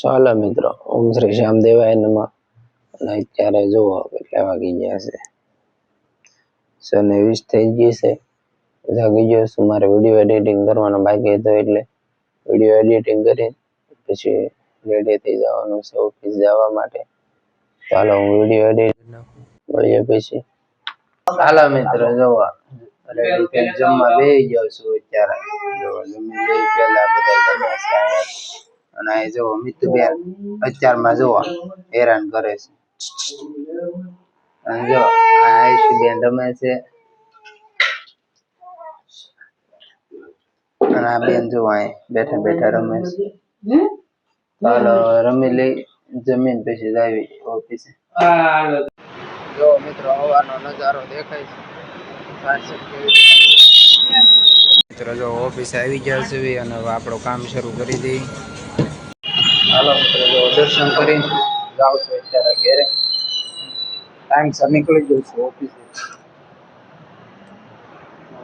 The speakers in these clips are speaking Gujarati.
ચાલો મિત્રો, ઓમ શ્રી શ્યામદેવાય નમઃ. અને અત્યારે જુઓ કેટલા વાગી ગયા છે. 20 થઈ ગઈ છે. જાગી ગયો છું. મારે વિડીયો એડિટિંગ કરવાનો બાકી હતો એટલે વિડીયો એડિટિંગ કરી પછી રેડી થઈ જવાનું છે ઓફિસ જવા માટે. ચાલો હું વિડીયો એડિટ મળીએ પછી. ચાલો મિત્રો જુઓ રેડી થઈ જમવા બેસી ગયો છું અત્યારે. જુઓ જમી લઈ પેલા બધા જમે છે અને આ જુઓ મિતુબેન અત્યારમાં જુઓ હેરાન કરે છે. અને જો આયુષીબેન રમે છે અને આ બેન જો અહીં બેઠા બેઠા રમે છે. ચાલો રમી લઈ જમીન પછી જાવી ઓફિસે. જો મિત્રો હવાનો નજારો દેખાય છે. મિત્રો જો ઓફિસે આવી ગયા છે અને હવે આપણું કામ શરૂ કરી દઈએ. હાલો મિત્રો જો દર્શન કરીને જાઉં છું અત્યારે ઘેરે. ટાઈમ સર નીકળી ગયું છું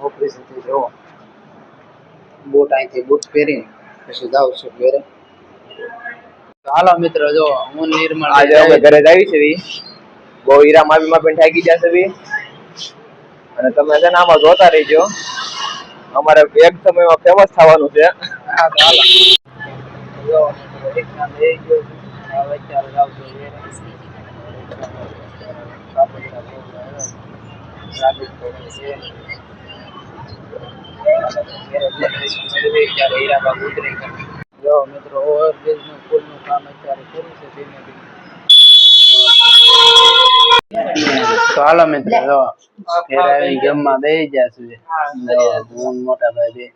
ઓફિસેથી જો બૂટ અહીંથી બૂટ પહેરીને પછી જાઉં છું ઘરે. હાલો મિત્રો જો હું નિર્મળ આજે અમે ઘરે જ આવી છે બહુ હીરા માવીમાં પણ થાકી જશે અને તમે છે ને આમાં જોતા રહીજો. અમારે એક સમયમાં ફેમસ થવાનું છે. હા તો હાલો જો રિક્ષા લઈ ગયો છું. હવે અત્યારે જાઉં છું ઘરે. જો મિત્રો ઓવરબ્રિજ નું પુલ નું કામ અત્યારે શરૂ છે ધીમે ધીમે. તો હાલો મિત્રો જો ઘેર આવીને જમવા બેસી ગયા છે. હું મોટા ભાઈ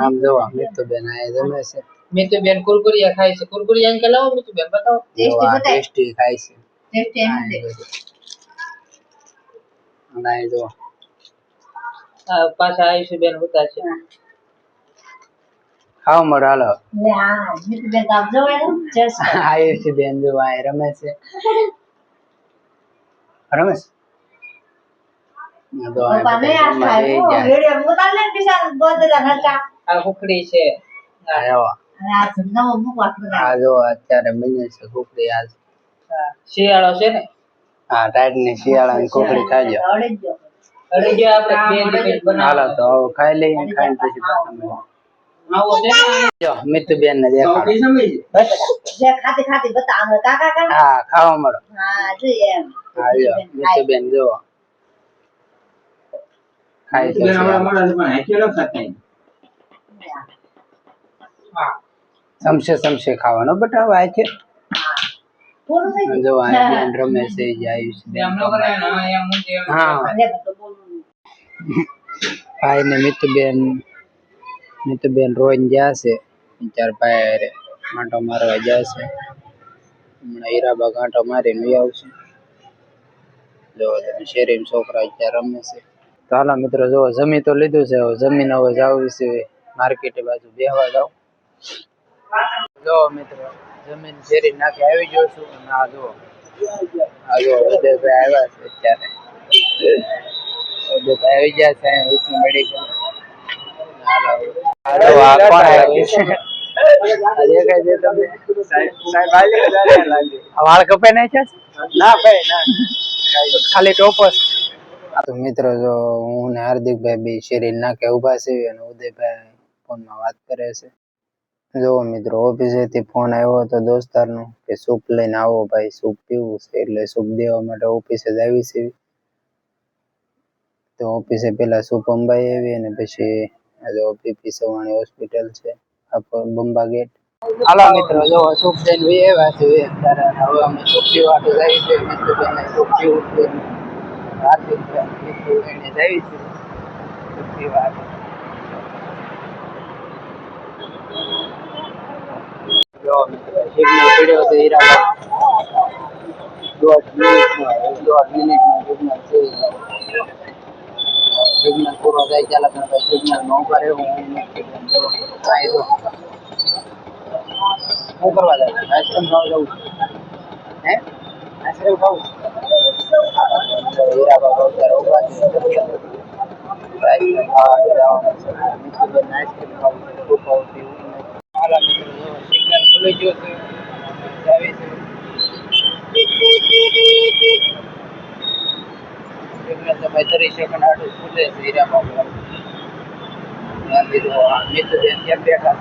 આમ જો મિતુબેન આ જમે છે. મિતુબેન કુરકુરિયા ખાય છે. કુરકુરિયા અંકલ લાવો મિતુબેન બતાવો. ટેસ્ટી ખાય છે. અને જો પાછા આયુષીબેન ઉતા છે. ખાવ મળો હાલો. આયુષીબેન જો આ રમે છે. રમેશ કુકડી છે. આ જો અત્યારે બને છે કુકડી. આજ શિયાળો છે ને. હા ટાઈટ ની શિયાળા ની કુકડી ખાઈ હાલો તો ખાઈ લઈએ. ખાઈને પછી મિતુબેન ને હા ખાવા મળો. મિતુબેન જો ખાય છે. સમશે ખાવાનો બટાવો આ છે. જો આ બેન રમે છે. હા ભાઈ ને મિતુબેન રોજ ગયા છે. 4 ભાઈ આંટો મારવા ગયા છે. હમણાં હીરાબા આંટો મારીને આવશે. જો શેરીમાં છોકરા અત્યારે રમે છે. તો હાલો મિત્રો જો જમી તો લીધું છે. જમીન હવે જવું છે માર્કેટ બાજુ બેહવા જાવ. જો મિત્રો જમીન શેરી નાખી આવી ગયો છું. આ જો ઉદયભાઈ આવ્યા છે અત્યારે. ઉદયભાઈ આવી ગયા છે વિષ્ણુ મેડિકલ. વાળ કપાઈ નાખ્યા ના ભાઈ ના ખાલી ટોપસ. તો મિત્રો જો હું ને હાર્દિકભાઈ બે શેરી નાખે ઉભા છે અને ઉદયભાઈ ફોનમાં વાત કરે છે. જો મિત્રો ઓફિસેથી ફોન આવ્યો હતો દોસ્તારનો કે સૂપ લઈને આવો ભાઈ, સૂપ પીવું છે. એટલે સૂપ દેવા માટે ઓફિસે જ આવી છે. તો ઓફિસે પેલા સૂપ અંબાઈ આવી અને પછી પીપી સવાણી હોસ્પિટલ છે બંબા ગેટ. હાલો મિત્રો જો સૂપ દઈને વી આવ્યા છે અત્યારે. હવે અમે સૂપ પીવા તો જાય છે. મિત્રબેન સૂપ પીવું છે. મિત્ર એને જાય છે સૂપ પીવા. જો મિત્રો સિગ્નલ પીડ્યો છે હીરાબા. 1.5 મિનિટનો સિગ્નલ છે. સિગ્નલ પૂરો થાય ચાલે ભાઈ સિગ્નલ નો કરે હું શું કરવા જાય આઈસ્ક્રીમ ખાવા જવું હે આઈસ્ક્રીમ ખાવું હીરા બાબા અત્યારે ઉભા છે આઈસ્ક્રીમ ખાવા જવાનું છે આઈસ્ક્રીમ ખાવું છે શું ખાવું છે હાલા મિત્રો સિગ્નલ ખુલી ગયું છે આવી છે સિગ્નલ તો ભાઈ 30 સેકન્ડ આટલું ખુલે છે હીરા બાબા મિત્ર ત્યાં બેઠા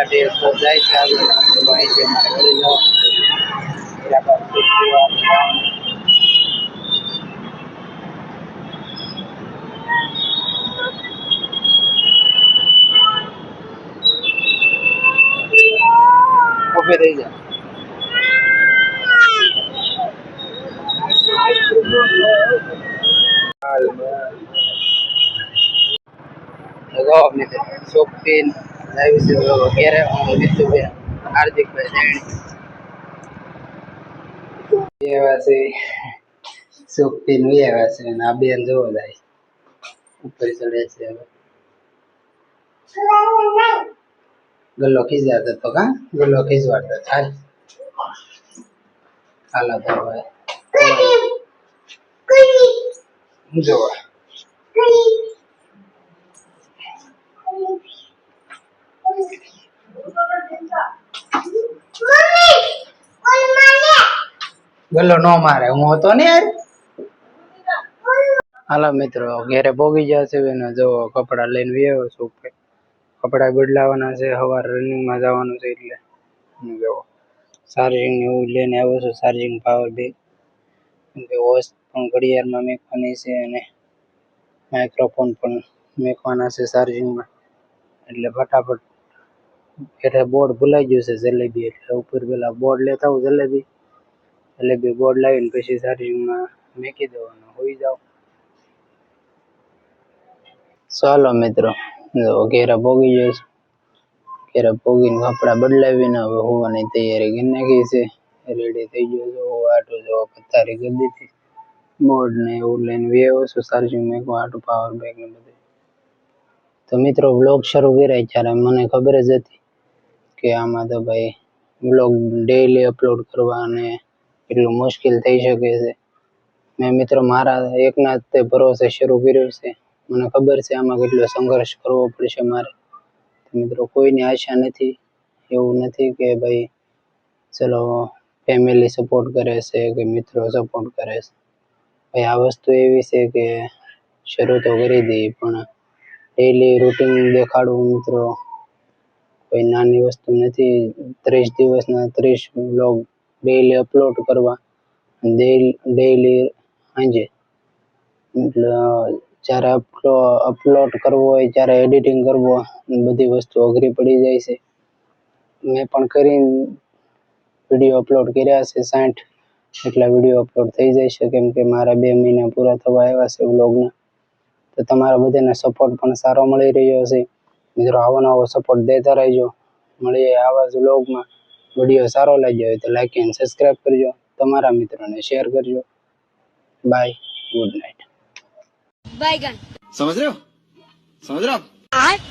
છે તો જાય છે આગળ ભાઈ છે મારે ઘરે જવાનું હીરા બાબા ઉભી રહી જાય શોપિંગ વગેરે વિશુભાઈ હાર્દિકભાઈ એવા છે શોપિંગ એવા છે અને આ બેન જોવો જાય ઉપર ચડે છે ગલ્લો ખીજાતો તો કા ગલ્લો ખીજવાડતો થાય હાલા તો ભાઈ જોવા ગલ્લો નો મારે હું હતો ને યાર હાલો મિત્રો ઘેરે ભોગી જશે ને જો કપડા લઈને આવ્યો છું કપડા બદલાવાના છે સવારે રનિંગમાં જવાનું છે એટલે જો ચાર્જિંગ એવું લઈને આવ્યો છું ચાર્જિંગ પાવર બેગ કે વોચ પણ ઘડિયાળમાં મેકવાની છે અને માઇક્રોફોન પણ મેકવાના છે ચાર્જિંગમાં એટલે ફટાફટ એટલે બોર્ડ ભૂલાઈ ગયું છે જલેબી એટલે ઉપર પેલા બોર્ડ લેતા આવું જલેબી બોર્ડ લાવીને પછી ચાર્જિંગમાં મેકી દેવાનું હોઈ જાવ ચાલો મિત્રો ઘેરા ભોગી જઈશ ઘેરા ભોગીને કપડા બદલાવીને હવે હોવાની તૈયારી કરી નાખી છે રેડી થઈ ગયો છો આટો જો પથારી કરી દીધી બોર્ડ ને એવું લઈને વ્યવ છું ચાર્જિંગ મેકવા આટું પાવર બેંક ને બધું તો મિત્રો વ્લોગ શરૂ કર્યા ત્યારે મને ખબર જ હતી કે આમાં તો ભાઈ વ્લોગ ડેઈલી અપલોડ કરવા અને એટલું મુશ્કેલ થઈ શકે છે મેં મિત્રો મારા એકના તે ભરોસે શરૂ કર્યું છે મને ખબર છે આમાં કેટલો સંઘર્ષ કરવો પડશે મારે મિત્રો કોઈની આશા નથી એવું નથી કે ભાઈ ચલો ફેમિલી સપોર્ટ કરે છે કે મિત્રો સપોર્ટ કરે છે ભાઈ આ વસ્તુ એવી છે કે શરૂ તો કરી દઈએ પણ ડેઈલી રૂટીન દેખાડવું મિત્રો કોઈ નાની વસ્તુ નથી 30 દિવસના 30 વ્લોગ ડેઈલી અપલોડ કરવા ડેઈલી સાંજે એટલે જ્યારે અપલોડ કરવો હોય ત્યારે એડિટિંગ કરવો બધી વસ્તુ અઘરી પડી જાય છે મેં પણ કરીને વિડીયો અપલોડ કર્યા છે 60 એટલા વિડીયો અપલોડ થઈ જાય છે કેમ કે મારા 2 મહિના પૂરા થવા આવ્યા છે વ્લોગના તો તમારા બધાનો સપોર્ટ પણ સારો મળી રહ્યો છે મિત્રો આવો નવો સપોર્ટ દેતા રહેજો મળીએ આવા જ વ્લોગમાં વિડીયો સારો લાગ્યો હોય તો લાઈક અને સબસ્ક્રાઇબ કરજો તમારા મિત્રોને શેર કરજો બાય ગુડ નાઇટ बैगन समझ रहे हो